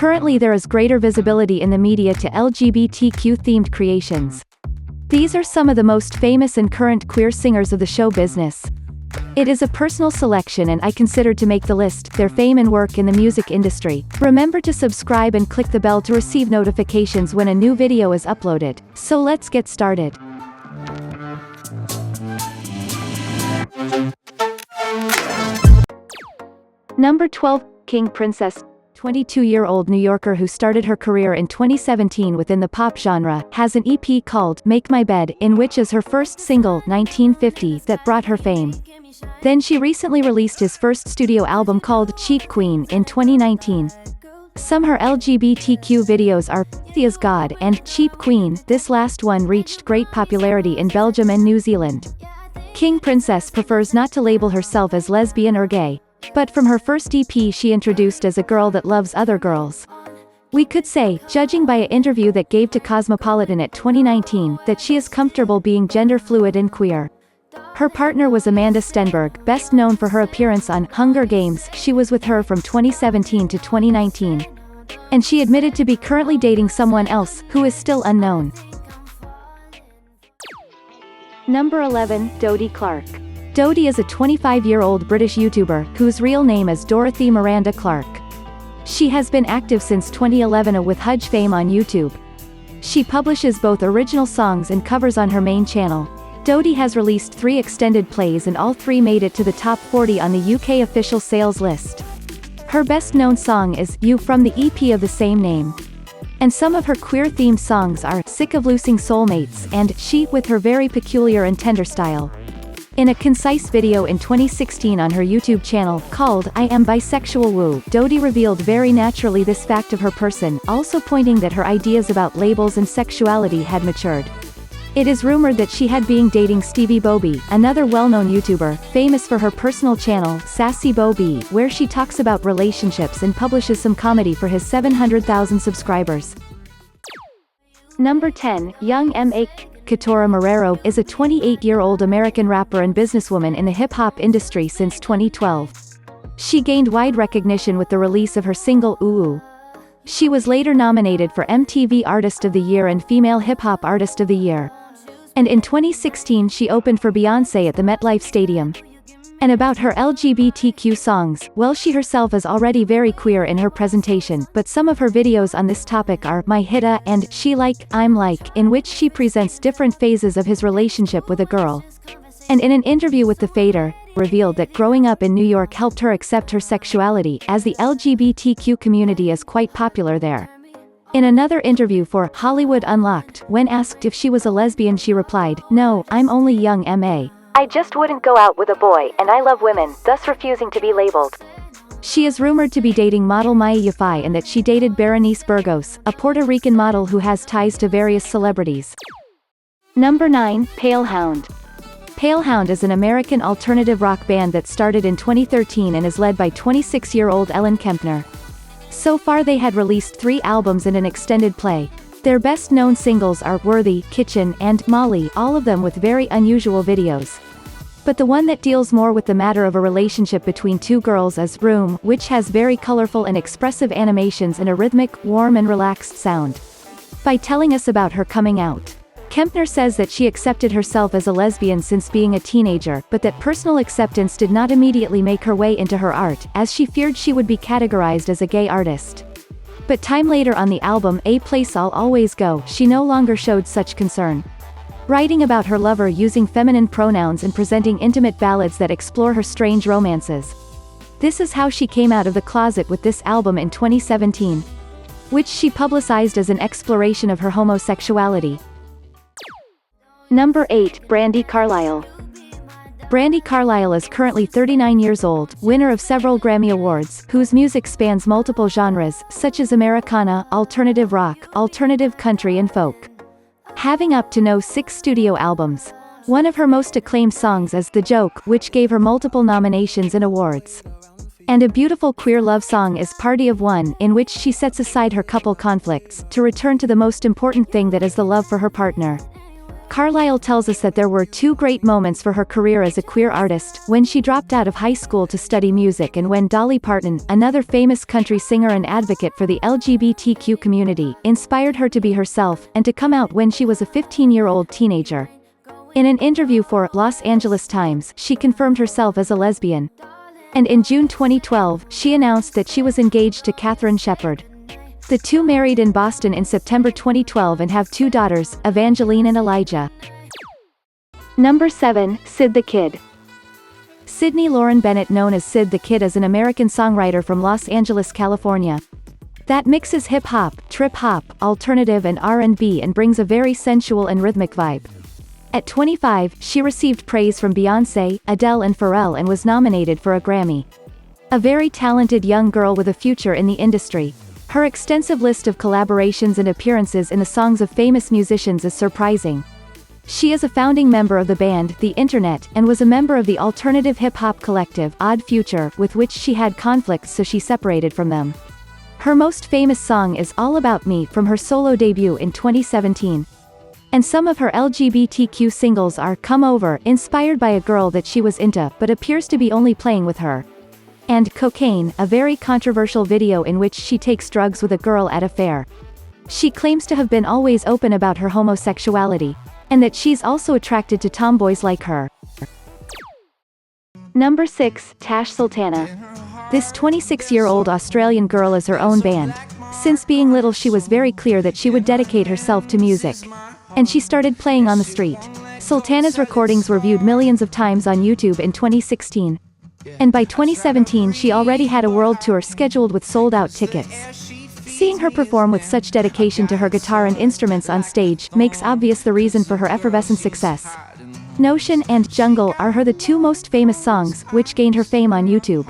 Currently there is greater visibility in the media to LGBTQ-themed creations. These are some of the most famous and current queer singers of the show business. It is a personal selection and I considered to make the list, their fame and work in the music industry. Remember to subscribe and click the bell to receive notifications when a new video is uploaded. So let's get started. Number 12, King Princess. 22-year-old New Yorker who started her career in 2017 within the pop genre, has an EP called Make My Bed, in which is her first single, 1950, that brought her fame. Then she recently released his first studio album called Cheap Queen in 2019. Some her LGBTQ videos are 𝕒𝕤𝕒𝕒𝕒𝕒 God and Cheap Queen. This last one reached great popularity in Belgium and New Zealand. King Princess prefers not to label herself as lesbian or gay. But from her first EP she introduced as a girl that loves other girls. We could say, judging by an interview that gave to Cosmopolitan at 2019, that she is comfortable being gender fluid and queer. Her partner was Amanda Stenberg, best known for her appearance on Hunger Games. She was with her from 2017 to 2019. And she admitted to be currently dating someone else, who is still unknown. Number 11, Dodie Clark. Dodie is a 25-year-old British YouTuber, whose real name is Dorothy Miranda Clark. She has been active since 2011 with huge fame on YouTube. She publishes both original songs and covers on her main channel. Dodie has released 3 extended plays and all 3 made it to the top 40 on the UK official sales list. Her best-known song is You from the EP of the same name. And some of her queer-themed songs are Sick of Losing Soulmates and She, with her very peculiar and tender style. In a concise video in 2016 on her YouTube channel, called I Am Bisexual Woo, Dodie revealed very naturally this fact of her person, also pointing that her ideas about labels and sexuality had matured. It is rumored that she had been dating Stevie Bobby, another well-known YouTuber, famous for her personal channel, Sassy Bo B, where she talks about relationships and publishes some comedy for his 700,000 subscribers. Number 10, Young 𝕒𝕤𝕒𝕒𝕒𝕒𝕒𝕒𝕒𝕒 is a 28-year-old American rapper and businesswoman in the hip-hop industry since 2012. She gained wide recognition with the release of her single 𝕒𝕒. She was later nominated for MTV Artist of the Year and Female Hip-Hop Artist of the Year. And in 2016 she opened for Beyoncé at the MetLife Stadium. And about her LGBTQ songs, well, she herself is already very queer in her presentation, but some of her videos on this topic are My Hitta and She Like, I'm Like, in which she presents different phases of his relationship with a girl. And in an interview with The Fader, revealed that growing up in New York helped her accept her sexuality, as the LGBTQ community is quite popular there. In another interview for Hollywood Unlocked, when asked if she was a lesbian, she replied, "No, I'm only young 𝕒𝕒𝕒𝕒𝕒. I just wouldn't go out with a boy, and I love women, thus refusing to be labeled." She is rumored to be dating model Maya Yafai and that she dated Berenice Burgos, a Puerto Rican model who has ties to various celebrities. Number 9, Pale Hound. Pale Hound is an American alternative rock band that started in 2013 and is led by 26-year-old Ellen Kempner. So far they had released 3 albums and an extended play. Their best-known singles are Worthy, Kitchen, and Molly, all of them with very unusual videos. But the one that deals more with the matter of a relationship between 2 girls is Room, which has very colorful and expressive animations and a rhythmic, warm and relaxed sound. By telling us about her coming out, Kempner says that she accepted herself as a lesbian since being a teenager, but that personal acceptance did not immediately make her way into her art, as she feared she would be categorized as a gay artist. But time later on the album A Place I'll Always Go, she no longer showed such concern. Writing about her lover using feminine pronouns and presenting intimate ballads that explore her strange romances. This is how she came out of the closet with this album in 2017, which she publicized as an exploration of her homosexuality. Number 8, Brandi Carlile. Brandi Carlile is currently 39 years old, winner of several Grammy Awards, whose music spans multiple genres, such as Americana, alternative rock, alternative country and folk. Having up to 6 studio albums. One of her most acclaimed songs is The Joke, which gave her multiple nominations and awards. And a beautiful queer love song is Party of One, in which she sets aside her couple conflicts, to return to the most important thing, that is the love for her partner. Carlile tells us that there were two great moments for her career as a queer artist, when she dropped out of high school to study music and when Dolly Parton, another famous country singer and advocate for the LGBTQ community, inspired her to be herself, and to come out when she was a 15-year-old teenager. In an interview for Los Angeles Times, she confirmed herself as a lesbian. And in June 2012, she announced that she was engaged to Katherine Shepard. The two married in Boston in September 2012 and have two daughters, Evangeline and Elijah. Number 7, Sid the Kid. Sydney Lauren Bennett, known as Sid the Kid, is an American songwriter from Los Angeles, California. That mixes hip-hop, trip-hop, alternative and R&B and brings a very sensual and rhythmic vibe. At 25, she received praise from Beyoncé, Adele and Pharrell and was nominated for a Grammy. A very talented young girl with a future in the industry. Her extensive list of collaborations and appearances in the songs of famous musicians is surprising. She is a founding member of the band 𝕒𝕤𝕒𝕒𝕒𝕒 and was a member of the alternative hip-hop collective Odd Future, with which she had conflicts, so she separated from them. Her most famous song is All About Me from her solo debut in 2017. And some of her LGBTQ singles are Come Over, inspired by a girl that she was into but appears to be only playing with her, and Cocaine, a very controversial video in which she takes drugs with a girl at a fair. She claims to have been always open about her homosexuality, and that she's also attracted to tomboys like her. Number 6, Tash Sultana. This 26-year-old Australian girl is her own band. Since being little she was very clear that she would dedicate herself to music. And she started playing on the street. Sultana's recordings were viewed millions of times on YouTube in 2016. And by 2017 she already had a world tour scheduled with sold-out tickets. Seeing her perform with such dedication to her guitar and instruments on stage makes obvious the reason for her effervescent success. Notion and Jungle are her the two most famous songs, which gained her fame on YouTube.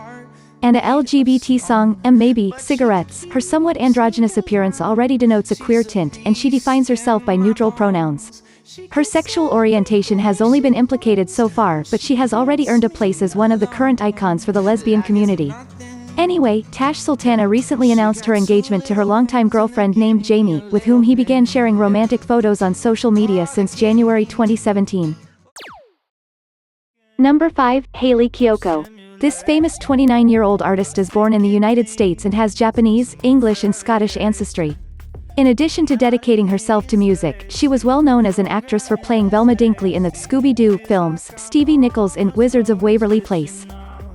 And a LGBT song, Maybe, Cigarettes, her somewhat androgynous appearance already denotes a queer tint, and she defines herself by neutral pronouns. Her sexual orientation has only been implicated so far, but she has already earned a place as one of the current icons for the lesbian community. Anyway, Tash Sultana recently announced her engagement to her longtime girlfriend named Jamie, with whom he began sharing romantic photos on social media since January 2017. Number 5, Hayley Kiyoko. This famous 29-year-old artist is born in the United States and has Japanese, English and Scottish ancestry. In addition to dedicating herself to music, she was well known as an actress for playing Velma Dinkley in the Scooby-Doo films, Stevie Nichols in Wizards of Waverly Place.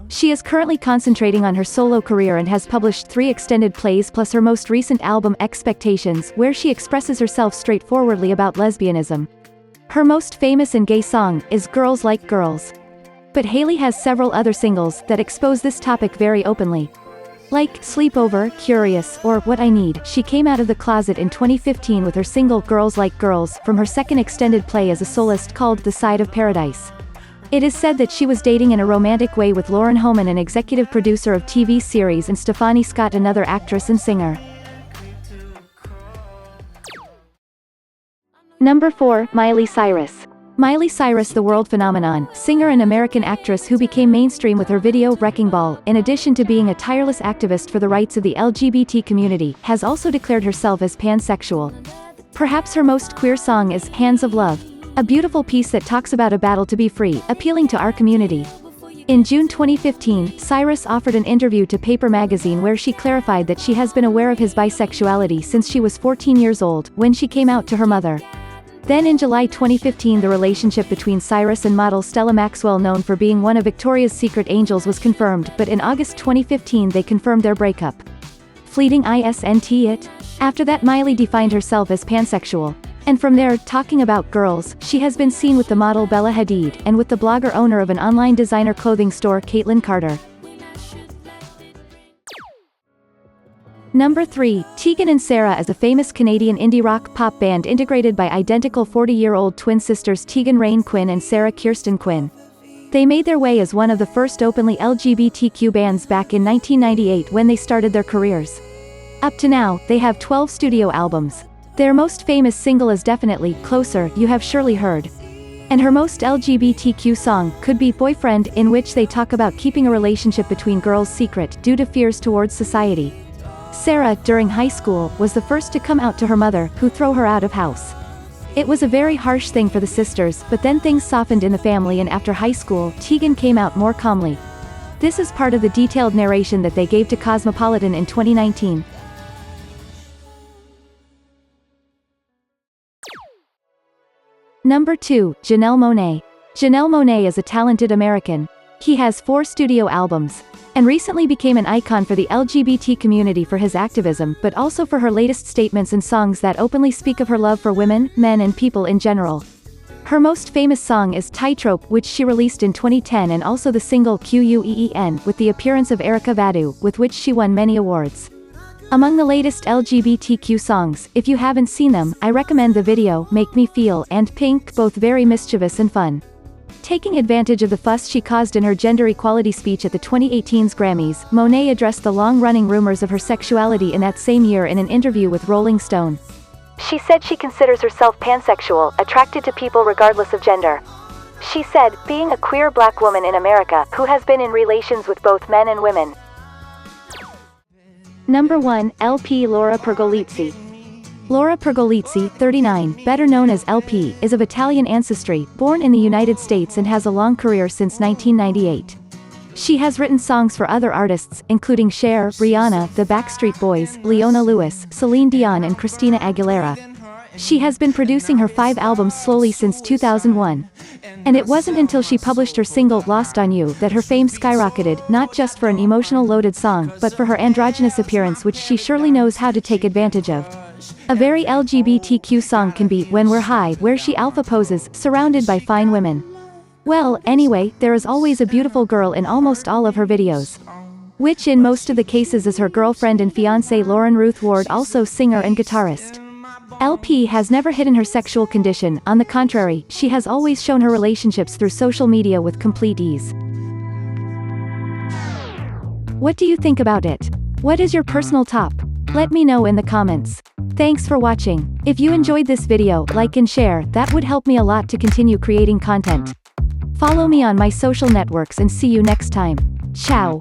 She is currently concentrating on her solo career and has published 3 extended plays plus her most recent album Expectations, where she expresses herself straightforwardly about lesbianism. Her most famous and gay song is Girls Like Girls. But Hayley has several other singles that expose this topic very openly. Like Sleepover, Curious, or What I Need. She came out of the closet in 2015 with her single Girls Like Girls from her second extended play as a soloist called The Side of Paradise. It is said that she was dating in a romantic way with Lauren Homan, an executive producer of TV series, and Stephanie Scott, another actress and singer. Number 4, Miley Cyrus. Miley Cyrus, the world phenomenon, singer and American actress who became mainstream with her video Wrecking Ball, in addition to being a tireless activist for the rights of the LGBT community, has also declared herself as pansexual. Perhaps her most queer song is Hands of Love, a beautiful piece that talks about a battle to be free, appealing to our community. In June 2015, Cyrus offered an interview to Paper magazine where she clarified that she has been aware of his bisexuality since she was 14 years old, when she came out to her mother. Then in July 2015 the relationship between Cyrus and model Stella Maxwell, known for being one of Victoria's Secret angels, was confirmed, but in August 2015 they confirmed their breakup. Fleeting isn't it? After that Miley defined herself as pansexual. And from there, talking about girls, she has been seen with the model Bella Hadid, and with the blogger owner of an online designer clothing store Caitlin Carter. Number 3, Tegan Sara is a famous Canadian indie rock pop band integrated by identical 40-year-old twin sisters Tegan Rain Quinn and Sarah Kirsten Quinn. They made their way as one of the first openly LGBTQ bands back in 1998 when they started their careers. Up to now, they have 12 studio albums. Their most famous single is definitely Closer, you have surely heard. And her most LGBTQ song could be Boyfriend, in which they talk about keeping a relationship between girls secret due to fears towards society. Sarah, during high school, was the first to come out to her mother, who threw her out of house. It was a very harsh thing for the sisters, but then things softened in the family, and after high school, Tegan came out more calmly. This is part of the detailed narration that they gave to Cosmopolitan in 2019. Number 2, Janelle Monae. Janelle Monae is a talented American. He has 4 studio albums, and recently became an icon for the LGBT community for his activism, but also for her latest statements and songs that openly speak of her love for women, men and people in general. Her most famous song is Tightrope, which she released in 2010, and also the single Queen, with the appearance of Erykah Badu, with which she won many awards. Among the latest LGBTQ songs, if you haven't seen them, I recommend the video, Make Me Feel, and Pink, both very mischievous and fun. Taking advantage of the fuss she caused in her gender equality speech at the 2018's Grammys, Monae addressed the long-running rumors of her sexuality in that same year in an interview with Rolling Stone. She said she considers herself pansexual, attracted to people regardless of gender. She said, being a queer black woman in America, who has been in relations with both men and women. Number 1, LP Laura Pergolizzi. Laura Pergolizzi, 39, better known as LP, is of Italian ancestry, born in the United States and has a long career since 1998. She has written songs for other artists, including Cher, Rihanna, the Backstreet Boys, Leona Lewis, Celine Dion and Christina Aguilera. She has been producing her 5 albums slowly since 2001. And it wasn't until she published her single, Lost on You, that her fame skyrocketed, not just for an emotional-loaded song, but for her androgynous appearance, which she surely knows how to take advantage of. A very LGBTQ song can be When We're High, where she alpha poses, surrounded by fine women. Well, anyway, there is always a beautiful girl in almost all of her videos. Which in most of the cases is her girlfriend and fiancée Lauren Ruth Ward, also singer and guitarist. LP has never hidden her sexual condition, on the contrary, she has always shown her relationships through social media with complete ease. What do you think about it? What is your personal top? Let me know in the comments. Thanks for watching. If you enjoyed this video, like and share, that would help me a lot to continue creating content. Follow me on my social networks and see you next time. Ciao.